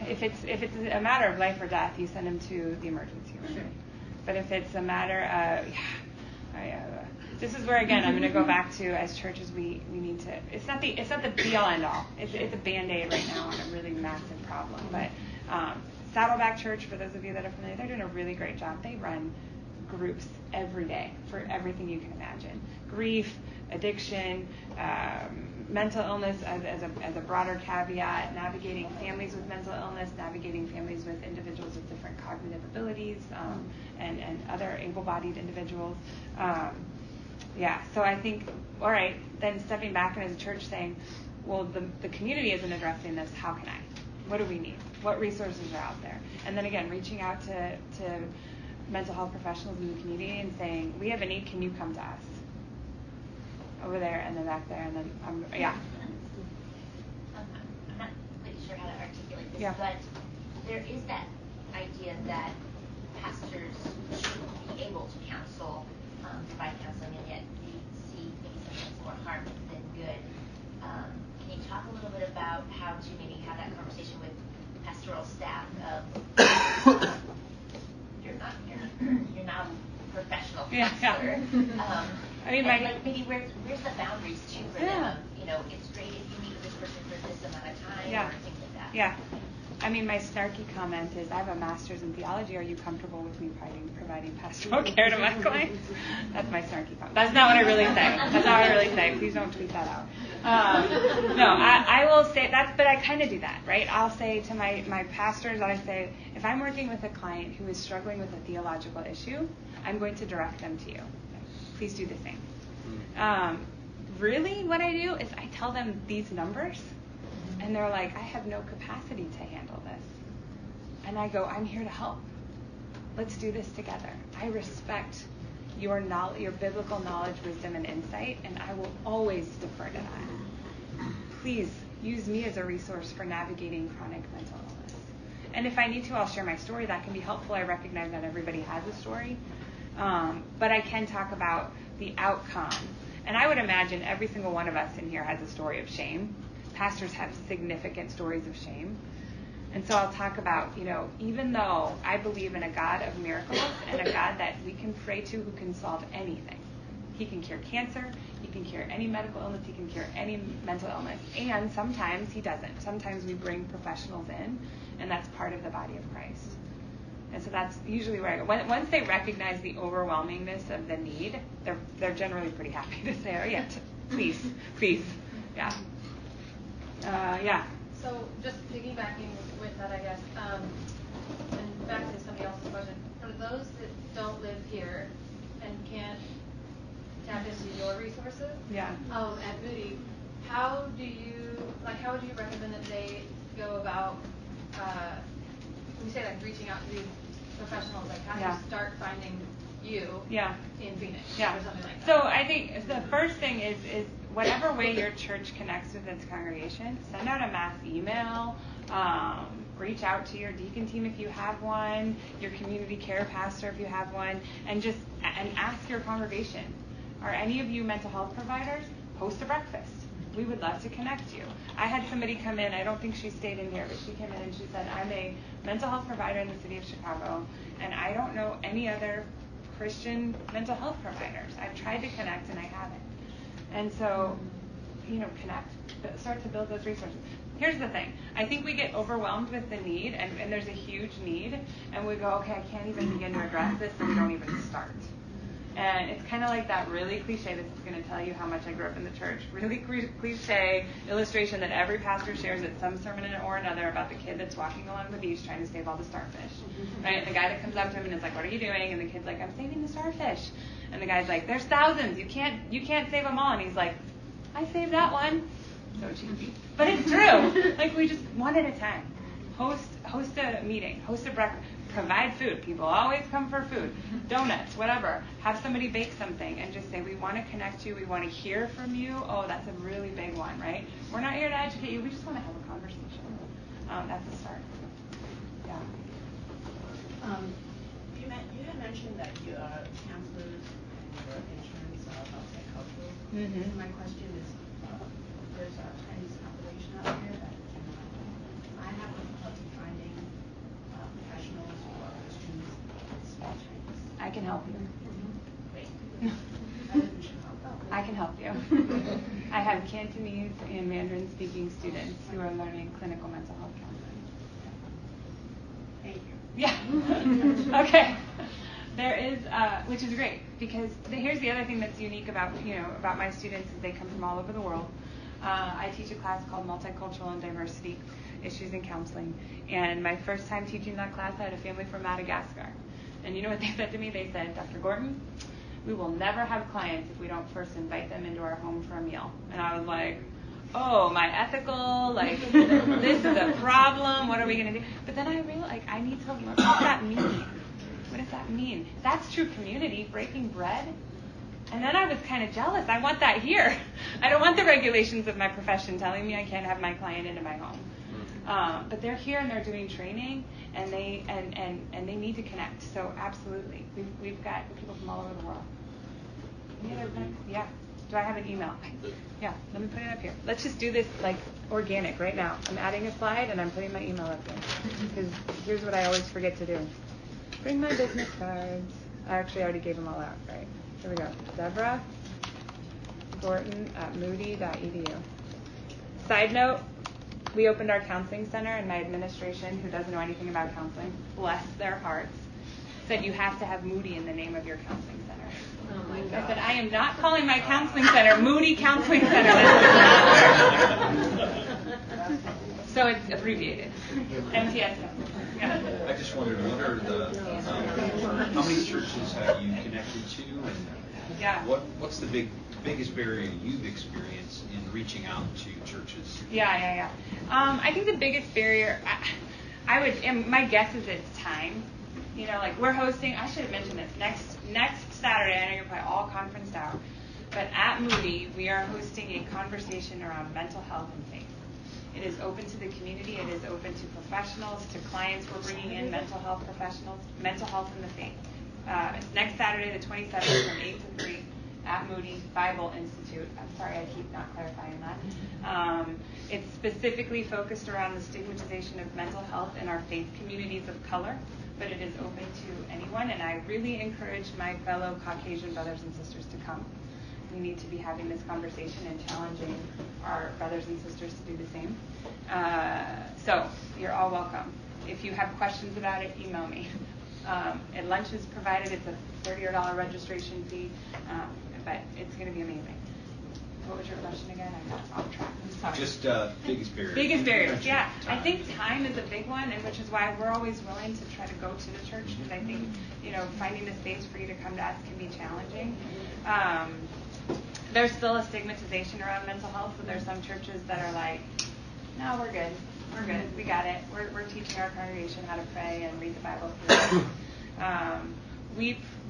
If it's a matter of life or death, you send them to the emergency room. Sure. But if it's a matter of, this is where, again, I'm going to go back to, as churches, we need to, it's not the be-all, end-all. It's a Band-Aid right now on a really massive problem. But Saddleback Church, for those of you that are familiar, they're doing a really great job. They run groups every day for everything you can imagine. Grief, addiction, mental illness as a broader caveat, navigating families with mental illness, navigating families with individuals with different cognitive abilities, and other able-bodied individuals. So I think, all right, then stepping back and as a church saying, well, the community isn't addressing this, how can I? What do we need? What resources are out there? And then again, reaching out to mental health professionals in the community and saying, we have a need, can you come to us? Over there and then back there and then, I'm not completely sure how to articulate this, but there is that idea that pastors should be able to counsel, provide counseling, and yet we see maybe sometimes more harm than good. Can you talk a little bit about how to maybe have that conversation with pastoral staff you're not a professional counselor, I mean, and like maybe where's the boundaries too for them? You know, it's great if you meet with this person for this amount of time or things like that. Yeah. I mean, my snarky comment is, I have a master's in theology. Are you comfortable with me providing pastoral care to my clients? That's my snarky comment. That's not what I really say. That's not what I really say. Please don't tweet that out. No, I will say that, but I kind of do that, right? I'll say to my pastors, I say, if I'm working with a client who is struggling with a theological issue, I'm going to direct them to you. Please do the same. Really, what I do is I tell them these numbers. And they're like, I have no capacity to handle this. And I go, I'm here to help. Let's do this together. I respect your knowledge, your biblical knowledge, wisdom, and insight, and I will always defer to that. Please use me as a resource for navigating chronic mental illness. And if I need to, I'll share my story. That can be helpful. I recognize not everybody has a story. But I can talk about the outcome. And I would imagine every single one of us in here has a story of shame. Pastors have significant stories of shame. And so I'll talk about, even though I believe in a God of miracles and a God that we can pray to who can solve anything. He can cure cancer. He can cure any medical illness. He can cure any mental illness. And sometimes he doesn't. Sometimes we bring professionals in, and that's part of the body of Christ. And so that's usually where I go. Once they recognize the overwhelmingness of the need, they're generally pretty happy to say, oh, yeah, please. Yeah. So just piggybacking with that, I guess, and back to somebody else's question, for those that don't live here and can't tap into your resources, at Moody, how would you recommend that they go about, when you say like reaching out to these professionals, like how do you start finding you in Phoenix or something like that? So I think the first thing is whatever way your church connects with its congregation, send out a mass email, reach out to your deacon team if you have one, your community care pastor if you have one, and ask your congregation, are any of you mental health providers? Host a breakfast. We would love to connect you. I had somebody come in, I don't think she stayed in here, but she came in and she said, I'm a mental health provider in the city of Chicago, and I don't know any other Christian mental health providers. I've tried to connect and I haven't. And so, connect, start to build those resources. Here's the thing. I think we get overwhelmed with the need, and there's a huge need, and we go, okay, I can't even begin to address this, so we don't even start. And it's kind of like that really cliche, this is going to tell you how much I grew up in the church, really cliche illustration that every pastor shares at some sermon or another about the kid that's walking along the beach trying to save all the starfish. Right? And the guy that comes up to him and is like, what are you doing? And the kid's like, I'm saving the starfish. And the guy's like, there's thousands. You can't save them all. And he's like, I saved that one. So cheesy. But it's true. Like, we just one at a time. Host a meeting. Host a breakfast. Provide food. People always come for food. Donuts, whatever. Have somebody bake something and just say, we want to connect you. We want to hear from you. Oh, that's a really big one, right? We're not here to educate you. We just want to have a conversation. That's the start. Yeah. You had mentioned that you are counselors and your insurance are multicultural. Mm-hmm. So my question is, there's a Chinese population out here that I have difficulty finding professionals who are Christians that speak Chinese. I can help you. Great. I live in Chicago. I can help you. I have Cantonese and Mandarin speaking students who are learning clinical mental health counseling. Thank you. Yeah. Okay. There is, which is great, because here's the other thing that's unique about my students is they come from all over the world. I teach a class called Multicultural and Diversity Issues in Counseling, and my first time teaching that class, I had a family from Madagascar. And you know what they said to me? They said, Dr. Gorton, we will never have clients if we don't first invite them into our home for a meal. And I was like, oh, my ethical, this is a problem. What are we going to do? But then I realized, I need to learn, what does that mean? What does that mean? That's true community, breaking bread. And then I was kind of jealous. I want that here. I don't want the regulations of my profession telling me I can't have my client into my home. But they're here and they're doing training, and they need to connect. So absolutely, we've got people from all over the world. Any other questions? Yeah. Do I have an email? Yeah. Let me put it up here. Let's just do this organic right now. I'm adding a slide and I'm putting my email up here, because here's what I always forget to do. Bring my business cards. I actually already gave them all out. Right. Here we go. Deborah gorton@moody.edu. Side note, we opened our counseling center, and my administration, who doesn't know anything about counseling, bless their hearts, said you have to have Moody in the name of your counseling center. Oh my God. I said, I am not calling my counseling center Moody Counseling Center. So it's abbreviated. MTS. Yeah. I just wondered, what are the, how many churches have you connected to, and Yeah. what's the biggest barrier you've experienced in reaching out to churches? Yeah. I think the biggest barrier, and my guess is it's time. You know, like we're hosting, I should have mentioned this, next Saturday, I know you're probably all conferenced out, but at Moody, we are hosting a conversation around mental health and faith. It is open to the community, it is open to professionals, to clients. We're bringing in mental health professionals, mental health and the faith. It's next Saturday, the 27th, from 8 to 3 at Moody Bible Institute. I'm sorry, I keep not clarifying that. It's specifically focused around the stigmatization of mental health in our faith communities of color, but it is open to anyone, and I really encourage my fellow Caucasian brothers and sisters to come. We need to be having this conversation and challenging our brothers and sisters to do the same. So you're all welcome. If you have questions about it, email me. And lunch is provided. It's a $30 registration fee, but it's going to be amazing. What was your question again? I got off track. I'm sorry. Just biggest barriers. Biggest barriers, yeah. I think time is a big one, and which is why we're always willing to try to go to the church, because I think, finding a space for you to come to us can be challenging. There's still a stigmatization around mental health, so there's some churches that are like, no, we're good, we got it. We're teaching our congregation how to pray and read the Bible through.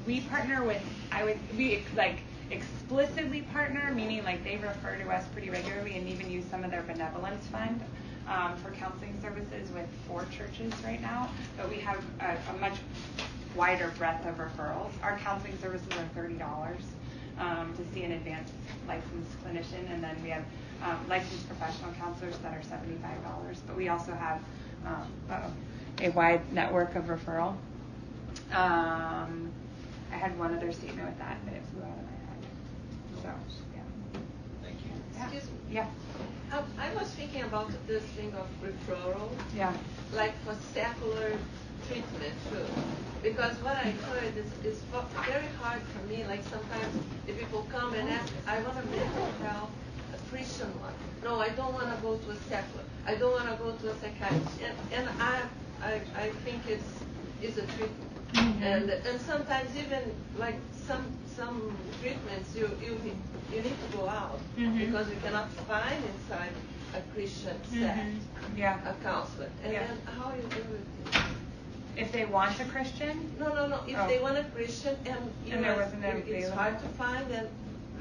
We partner with, we explicitly partner, meaning like they refer to us pretty regularly and even use some of their benevolence fund for counseling services with 4 churches right now, but we have a much wider breadth of referrals. Our counseling services are $30 to see an advanced licensed clinician, and then we have licensed professional counselors that are $75, but we also have a wide network of referral. I had one other statement with that, but it flew out of my head. So, yeah. Thank you. Excuse me. Yeah. I was thinking about this thing of referral. Yeah. Like for secular treatment too. Because what I heard is very hard for me. Like sometimes the people come and ask, I want a mental health, a Christian one. No, I don't want to go to a secular. I don't want to go to a psychiatrist. And I think it's a treatment. Mm-hmm. And sometimes even like some treatments you need to go out because you cannot find inside a Christian set a counselor. And then how you deal with it? If they want a Christian? No. If they want a Christian and it's hard to find, then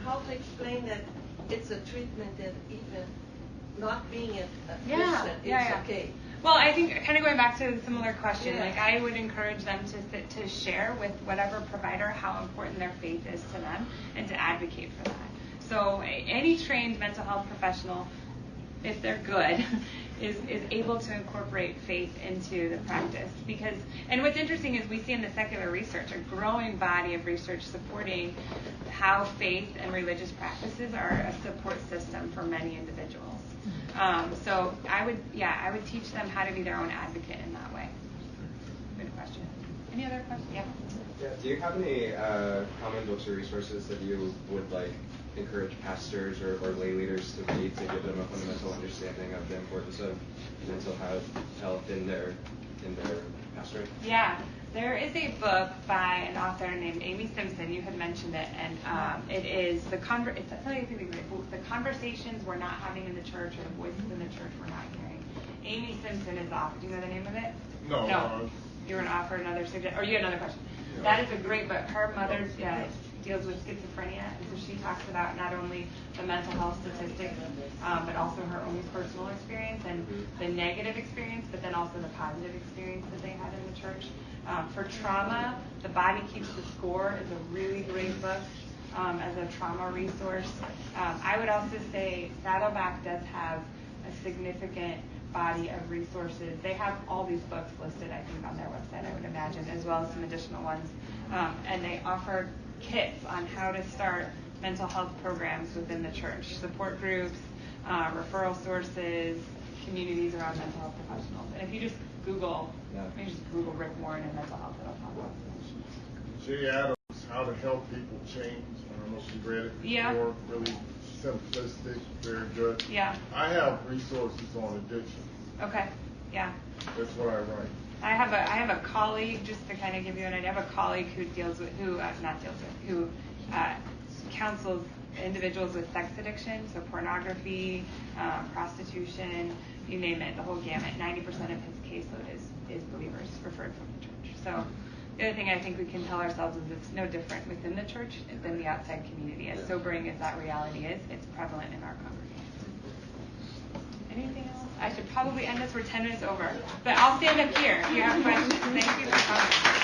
how to explain that it's a treatment that even not being a Christian is okay. Well, I think kind of going back to a similar question, like I would encourage them to share with whatever provider how important their faith is to them and to advocate for that. So any trained mental health professional, if they're good, is able to incorporate faith into the practice. And what's interesting is we see in the secular research a growing body of research supporting how faith and religious practices are a support system for many individuals. So I would teach them how to be their own advocate in that way. Good question. Any other questions? Yeah. Do you have any common books or resources that you would encourage pastors or lay leaders to read to give them a fundamental understanding of the importance of mental health in their pastorate? Yeah, there is a book by an author named Amy Simpson. You had mentioned it, and it is the conversations we're not having in the church, or the voices in the church we're not hearing. Amy Simpson is the author. Do you know the name of it? No. You were going to offer another suggestion, or you had another question. Yeah. That is a great book. Her mother deals with schizophrenia, and so she talks about not only the mental health statistics, but also her own personal experience and the negative experience, but then also the positive experience that they had in the church. For trauma, The Body Keeps the Score is a really great book as a trauma resource. I would also say Saddleback does have a significant body of resources. They have all these books listed, I think, on their website, I would imagine, as well as some additional ones. And they offer kits on how to start mental health programs within the church, support groups, referral sources, communities around mental health professionals. And if you just Google, maybe just Google Rick Warren and mental health, it'll pop up. Jay Adams, How to Help People Change. I don't know if you read it before. Yeah. Really simplistic, very good. Yeah. I have resources on addiction. Okay. Yeah. That's what I write. I have a colleague, just to kind of give you an idea. I have a colleague who counsels individuals with sex addiction, so pornography, prostitution, you name it, the whole gamut. 90% of his caseload is believers referred from the church. So the other thing I think we can tell ourselves is it's no different within the church than the outside community. As sobering as that reality is, it's prevalent in our congregation. Anything else? I should probably end this. We're 10 minutes over. But I'll stand up here if you have questions. Thank you for coming.